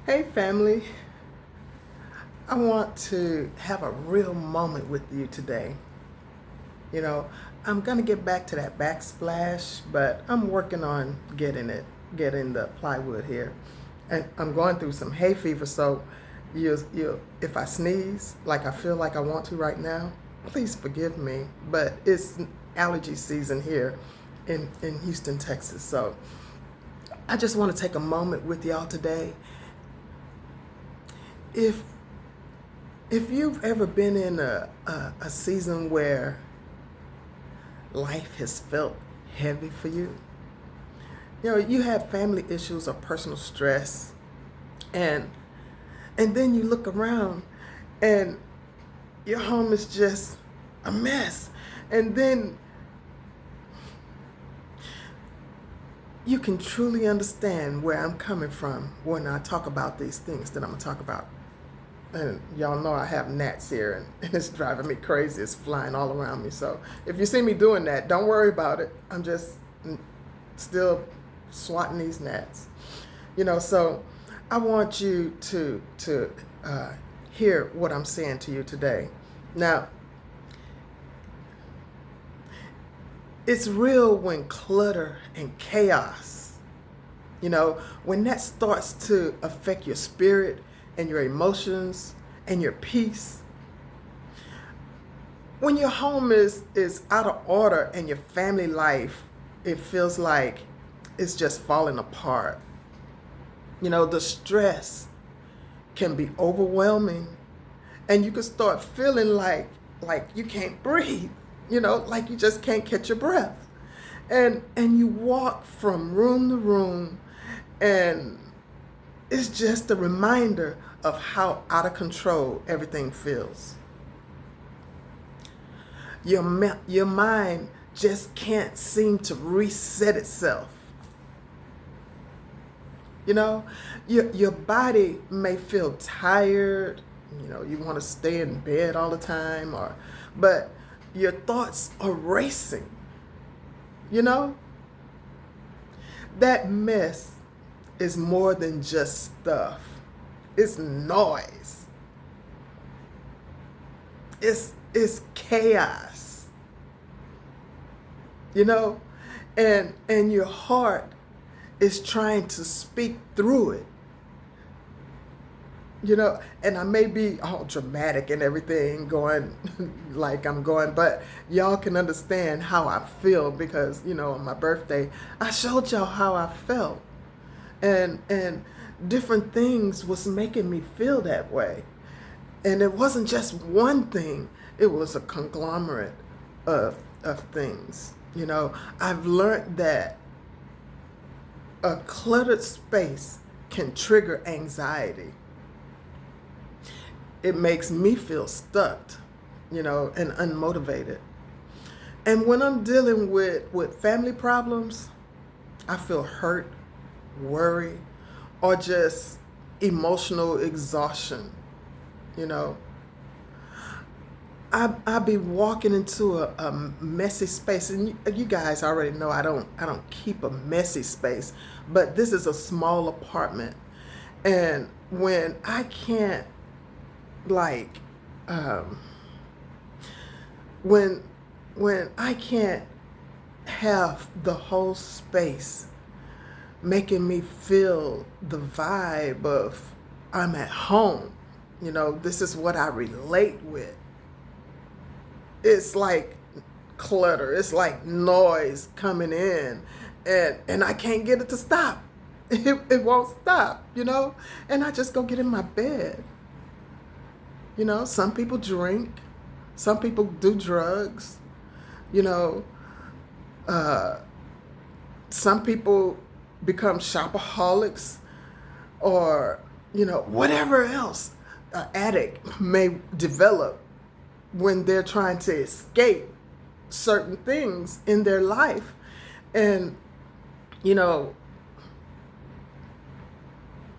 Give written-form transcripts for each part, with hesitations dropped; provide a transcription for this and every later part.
Hey, family. I want to have a real moment with you today. You know, I'm going to get back to that backsplash, but I'm working on getting the plywood here. And I'm going through some hay fever, so if I sneeze like I feel like I want to right now, please forgive me. But it's allergy season here in Houston, Texas. So I just want to take a moment with y'all today. If If you've ever been in a season where life has felt heavy for you, you have family issues or personal stress, and and then you look around and your home is just a mess. And then you can truly understand where I'm coming from when I talk about these things that I'm going to talk about. And y'all know I have gnats here, and it's driving me crazy. It's flying all around me. So if you see me doing that, don't worry about it. I'm just still swatting these gnats. So I want you to hear what I'm saying to you today. Now, it's real when clutter and chaos, when that starts to affect your spirit and your emotions and your peace. When your home is out of order and your family life, it feels like it's just falling apart. The stress can be overwhelming, and you can start feeling like you can't breathe, like you just can't catch your breath. And you walk from room to room, and it's just a reminder of how out of control everything feels. Your mind just can't seem to reset itself. Your body may feel tired. You want to stay in bed all the time, but your thoughts are racing. You know, that mess is more than just stuff. It's noise. It's chaos. You know, and your heart is trying to speak through it. And I may be all dramatic and everything, going like I'm going, but y'all can understand how I feel because, on my birthday, I showed y'all how I felt. And different things was making me feel that way. And it wasn't just one thing, it was a conglomerate of things. I've learned that a cluttered space can trigger anxiety. It makes me feel stuck, and unmotivated. And when I'm dealing with family problems, I feel hurt, worry, or just emotional exhaustion. You know, I be walking into a messy space, and you guys already know I don't keep a messy space, but this is a small apartment, and when I can't like when I can't have the whole space making me feel the vibe of I'm at home. This is what I relate with. It's like clutter. It's like noise coming in, and I can't get it to stop. It won't stop, and I just go get in my bed. Some people drink, some people do drugs, you know, uh, some people become shopaholics, or, whatever else an addict may develop when they're trying to escape certain things in their life. And, you know,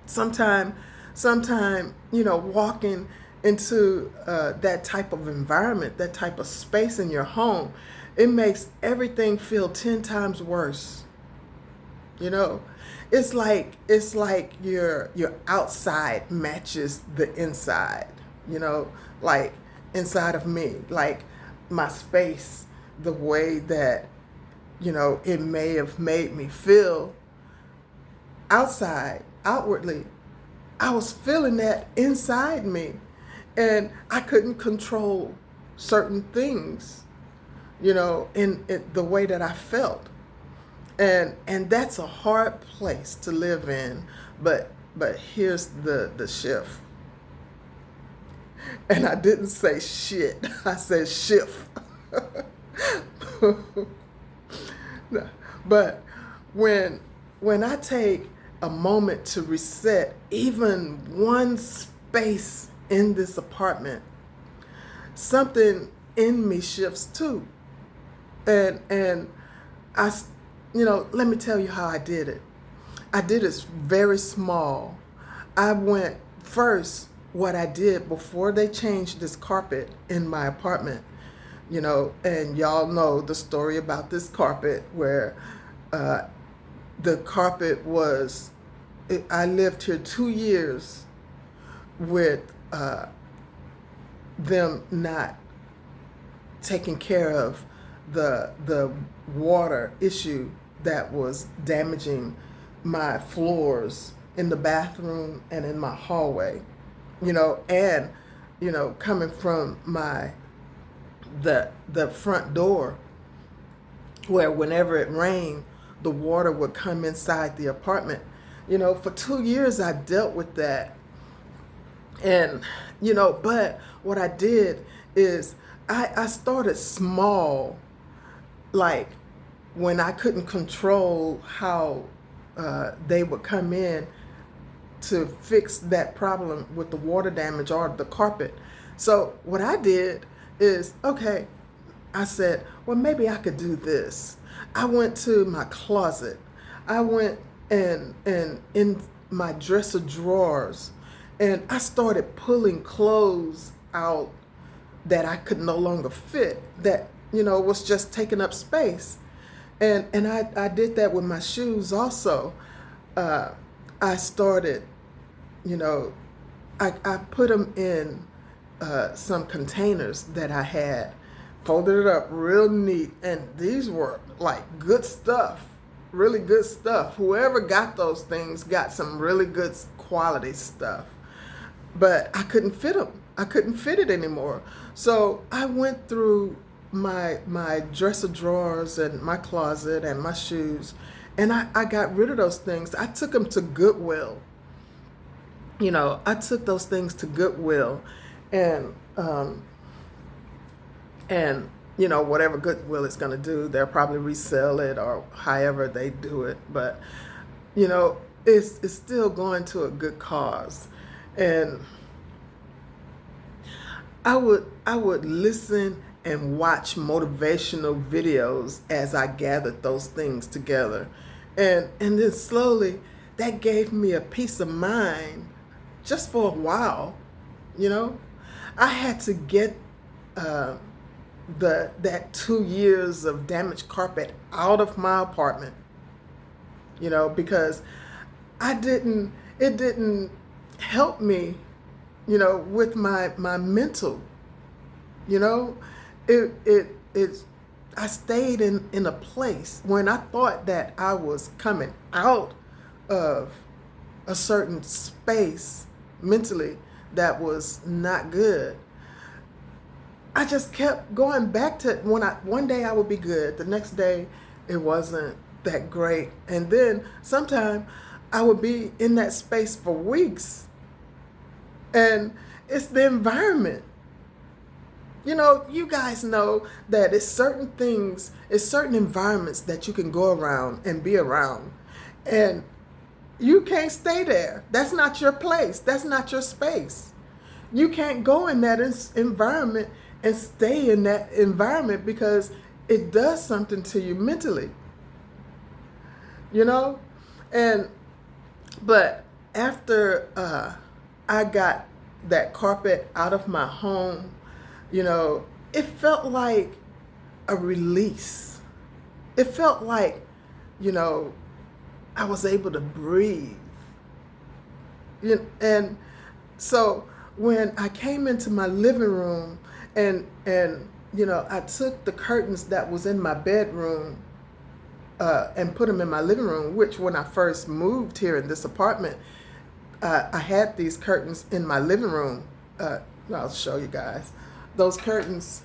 sometime, walking into that type of environment, that type of space in your home, it makes everything feel 10 times worse. You know, it's like your outside matches the inside. You know, like inside of me, like my space, the way that it may have made me feel outside, outwardly. I was feeling that inside me, and I couldn't control certain things, in the way that I felt. And that's a hard place to live in, but here's the shift. And I didn't say shit. I said shift. But when I take a moment to reset even one space in this apartment, something in me shifts too. And I, let me tell you how I did it. I did it very small. I went first. What I did before they changed this carpet in my apartment, and y'all know the story about this carpet where the carpet was, I lived here 2 years with them not taking care of the water issue that was damaging my floors in the bathroom and in my hallway, and coming from the front door, where whenever it rained, the water would come inside the apartment. For 2 years I dealt with that. And, but what I did is I started small, like when I couldn't control how they would come in to fix that problem with the water damage or the carpet. So what I did is, okay, I said, well, maybe I could do this. I went to my closet. I went and in my dresser drawers, and I started pulling clothes out that I could no longer fit, that, was just taking up space. And I did that with my shoes also. I started, I put them in some containers that I had, folded it up real neat, and these were like good stuff, really good stuff. Whoever got those things got some really good quality stuff, but I couldn't fit them. I couldn't fit it anymore. So I went through my dresser drawers and my closet and my shoes, and I got rid of those things. I took them to Goodwill. I took those things to Goodwill, and whatever Goodwill is going to do, they'll probably resell it or however they do it. But it's still going to a good cause. And I would listen and watch motivational videos as I gathered those things together, and then slowly that gave me a peace of mind just for a while. I had to get that 2 years of damaged carpet out of my apartment, because it didn't help me, with my mental, I stayed in a place when I thought that I was coming out of a certain space mentally that was not good. I just kept going back to one day I would be good, the next day it wasn't that great, and then sometime I would be in that space for weeks. And it's the environment. You guys know that it's certain things, it's certain environments that you can go around and be around, and you can't stay there. That's not your place. That's not your space. You can't go in that environment and stay in that environment because it does something to you mentally. But after I got that carpet out of my home, it felt like a release. It felt like, I was able to breathe. And so when I came into my living room and I took the curtains that was in my bedroom and put them in my living room, which when I first moved here in this apartment, I had these curtains in my living room. I'll show you guys those curtains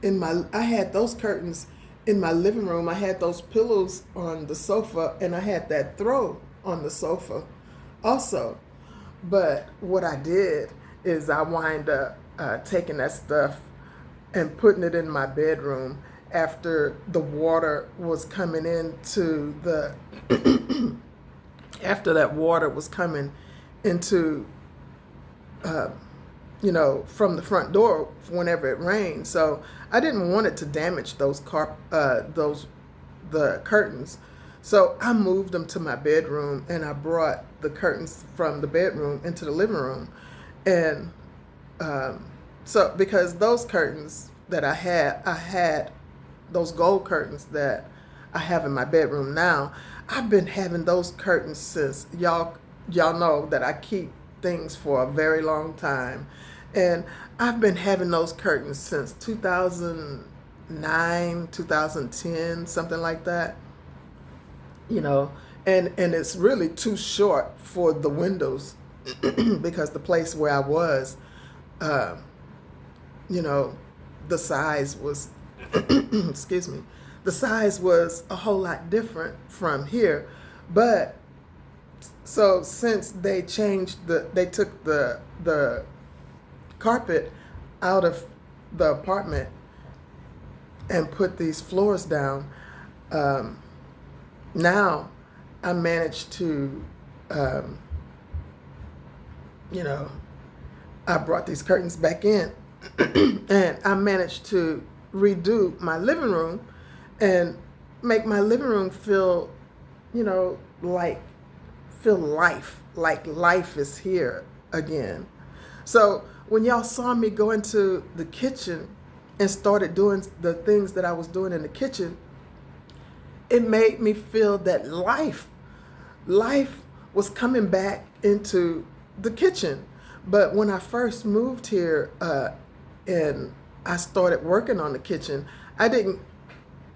I had those curtains in my living room. I had those pillows on the sofa, and I had that throw on the sofa also. But what I did is I wind up taking that stuff and putting it in my bedroom after the water was coming into the after that water was coming into from the front door whenever it rained. So I didn't want it to damage the curtains. So I moved them to my bedroom, and I brought the curtains from the bedroom into the living room. And so because those curtains that I had those gold curtains that I have in my bedroom now. I've been having those curtains since y'all know that I keep things for a very long time. And I've been having those curtains since 2009, 2010, something like that. You know, and it's really too short for the windows because the place where I was, uh, you know, the size was, excuse me, the size was a whole lot different from here. But so since they they took the carpet out of the apartment and put these floors down, um, now I managed to, um, you know, I brought these curtains back in and I managed to redo my living room and make my living room feel, you know, feel like life is here again. So when y'all saw me go into the kitchen and started doing the things that I was doing in the kitchen, it made me feel that life was coming back into the kitchen. But when I first moved here and I started working on the kitchen, I didn't,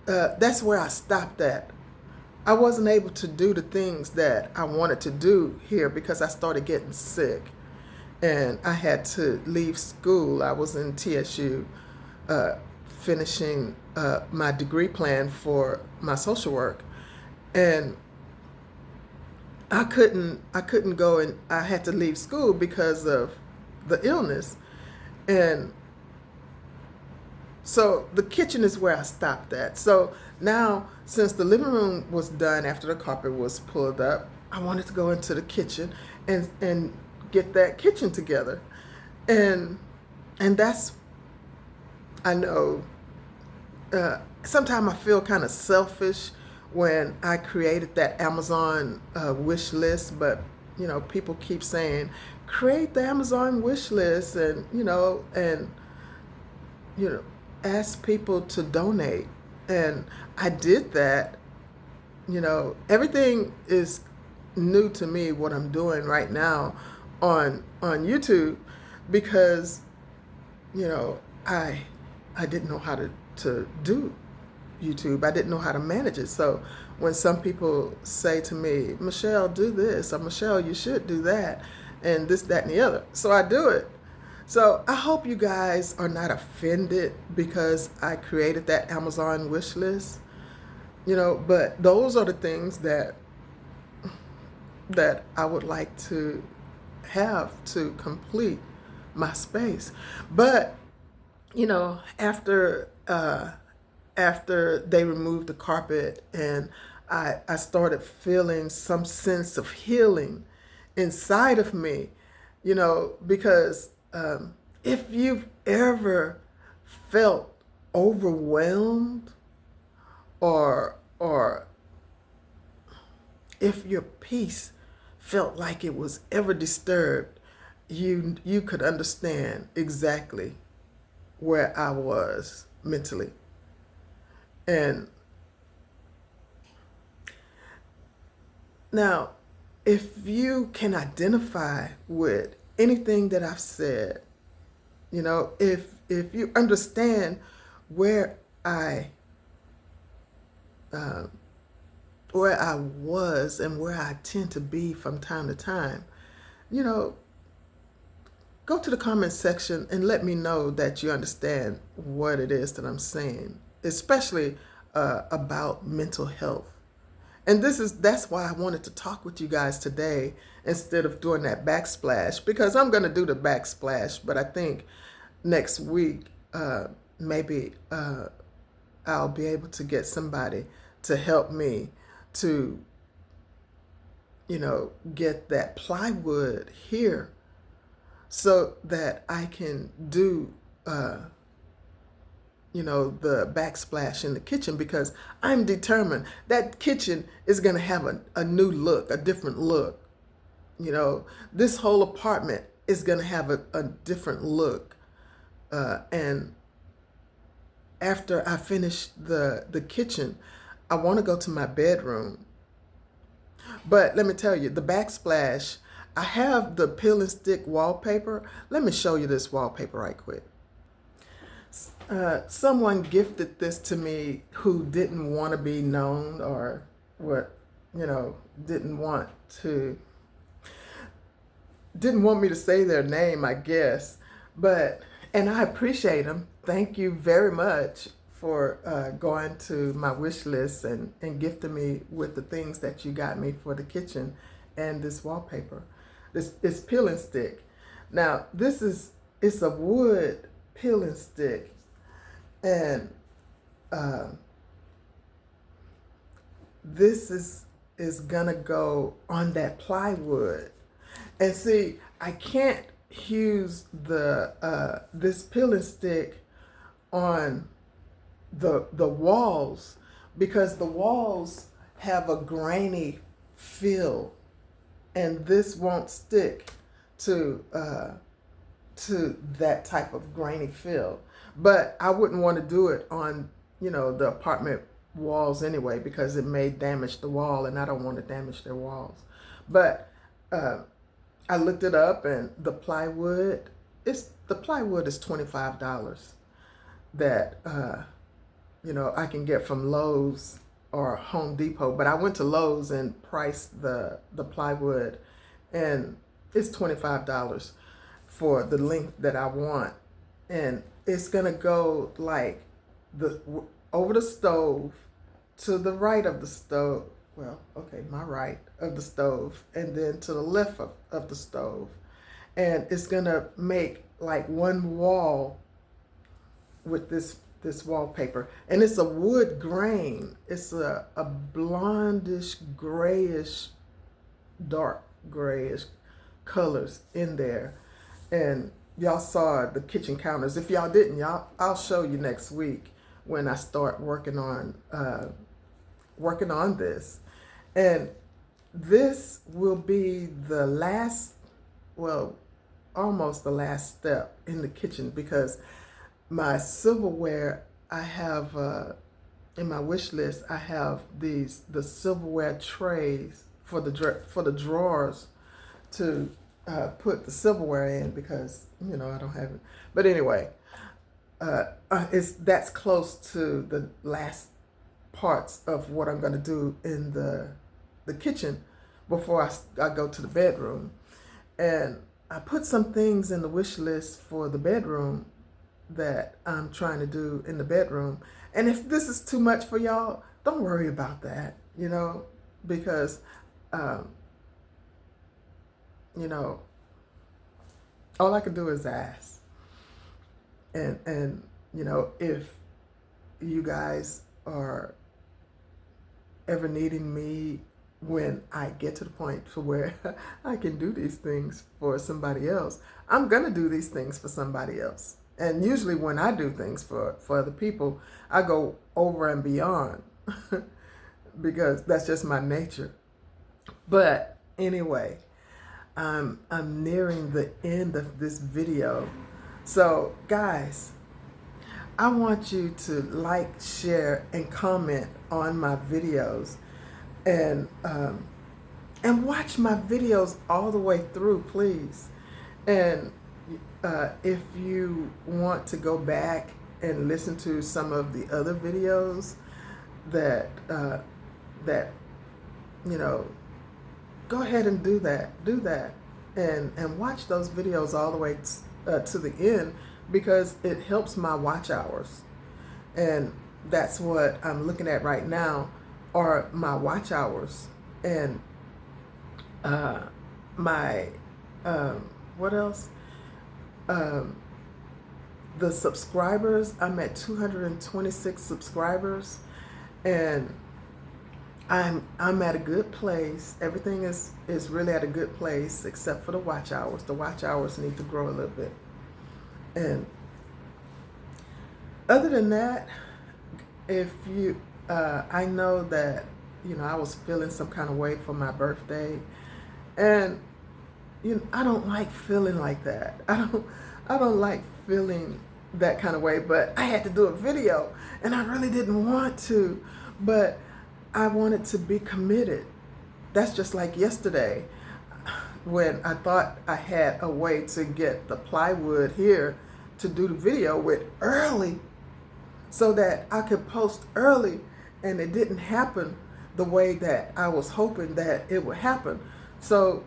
that's where I stopped at. I wasn't able to do the things that I wanted to do here because I started getting sick and I had to leave school. I was in TSU finishing my degree plan for my social work, and I couldn't go, and I had to leave school because of the illness. And so the kitchen is where I stopped at. So now, since the living room was done after the carpet was pulled up, I wanted to go into the kitchen and get that kitchen together. And that's, I know, sometimes I feel kind of selfish when I created that Amazon wish list, but you know, people keep saying, create the Amazon wish list, and ask people to donate. And I did that. You know, everything is new to me, what I'm doing right now on YouTube, because I didn't know how to do YouTube. I didn't know how to manage it. So when some people say to me, Michelle, do this, or Michelle, you should do that, and this, that, and the other, so I do it. So I hope you guys are not offended because I created that Amazon wish list, but those are the things that I would like to have to complete my space. But after they removed the carpet and I started feeling some sense of healing inside of me, because if you've ever felt overwhelmed, or if your peace felt like it was ever disturbed, you could understand exactly where I was mentally. And Now, if you can identify with anything that I've said, if you understand where I uh, where I was and where I tend to be from time to time, you know, go to the comment section and let me know that you understand what it is that I'm saying, especially about mental health. And that's why I wanted to talk with you guys today instead of doing that backsplash, because I'm going to do the backsplash, but I think next week maybe I'll be able to get somebody to help me to get that plywood here so that I can do the backsplash in the kitchen, because I'm determined that kitchen is going to have a new look, a different look. This whole apartment is going to have a different look. And after I finish the kitchen, I want to go to my bedroom. But let me tell you, the backsplash, I have the peel and stick wallpaper. Let me show you this wallpaper right quick. Someone gifted this to me who didn't want to be known, or didn't want me to say their name, I guess. And I appreciate them. Thank you very much for going to my wish list and gifting me with the things that you got me for the kitchen and this wallpaper. This is peel and stick. Now it's a wood peel and stick, and this is gonna go on that plywood. And see, I can't use this peel and stick on the walls, because the walls have a grainy feel, and this won't stick to that type of grainy feel. But I wouldn't want to do it on the apartment walls anyway, because it may damage the wall, and I don't want to damage their walls. But I looked it up, and the plywood is $25 that I can get from Lowe's or Home Depot. But I went to Lowe's and priced the plywood, and it's $25 for the length that I want. And it's gonna go like over the stove, to the right of the stove. Well, okay, my right of the stove, and then to the left of the stove. And it's gonna make like one wall with this wallpaper. And it's a wood grain. It's a blondish, grayish, dark grayish colors in there. And y'all saw the kitchen counters. If y'all didn't, I'll show you next week when I start working on this. And this will be the last, well, almost the last step in the kitchen, because my silverware, I have in my wish list, I have the silverware trays for the drawers to put the silverware in, because I don't have it. But anyway, that's close to the last parts of what I'm going to do in the kitchen before I go to the bedroom. And I put some things in the wish list for the bedroom that I'm trying to do in the bedroom. And if this is too much for y'all, don't worry about that, because all I can do is ask. And if you guys are ever needing me when I get to the point to where I can do these things for somebody else, I'm gonna do these things for somebody else. And usually when I do things for other people, I go over and beyond because that's just my nature. But anyway, I'm nearing the end of this video. So guys, I want you to like, share, and comment on my videos. And And watch my videos all the way through, please. And if you want to go back and listen to some of the other videos that that you know, go ahead and do that. Do that, and watch those videos all the way to the end, because it helps my watch hours. And that's what I'm looking at right now, are my watch hours. And my what else? Um, the subscribers. I'm at 226 subscribers, and I'm at a good place. Everything is really at a good place except for the watch hours. The watch hours need to grow a little bit. And other than that, if you, I know that, I was feeling some kind of way for my birthday, and I don't like feeling like that. I don't like feeling that kind of way. But I had to do a video, and I really didn't want to, but I wanted to be committed. That's just like yesterday, when I thought I had a way to get the plywood here to do the video with early, so that I could post early, and it didn't happen the way that I was hoping that it would happen. So,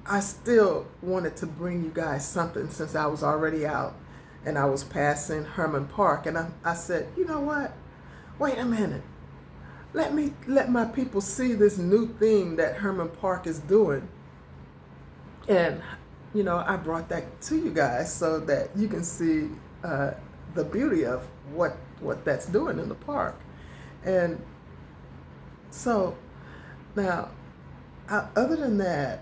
I still wanted to bring you guys something, since I was already out and I was passing Herman Park, and I said, you know what? Wait a minute. Let my people see this new thing that Herman Park is doing. And, I brought that to you guys so that you can see the beauty of what that's doing in the park. And so now, other than that,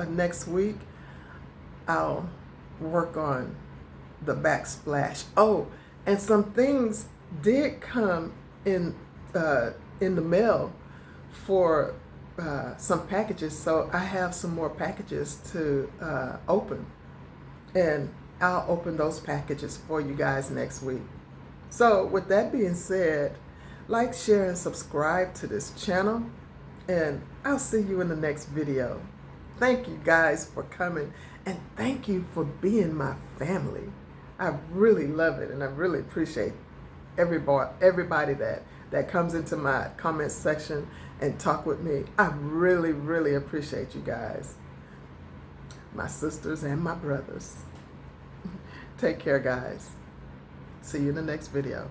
next week I'll work on the Backsplash. Oh, and some things did come in the mail for some packages, so I have some more packages to open, and I'll open those packages for you guys next week. So with that being said, like, share, and subscribe to this channel, and I'll see you in the next video. Thank you guys for coming, and thank you for being my family. I really love it, and I really appreciate everybody that comes into my comment section and talk with me. I really, really appreciate you guys, my sisters and my brothers. Take care, guys. See you in the next video.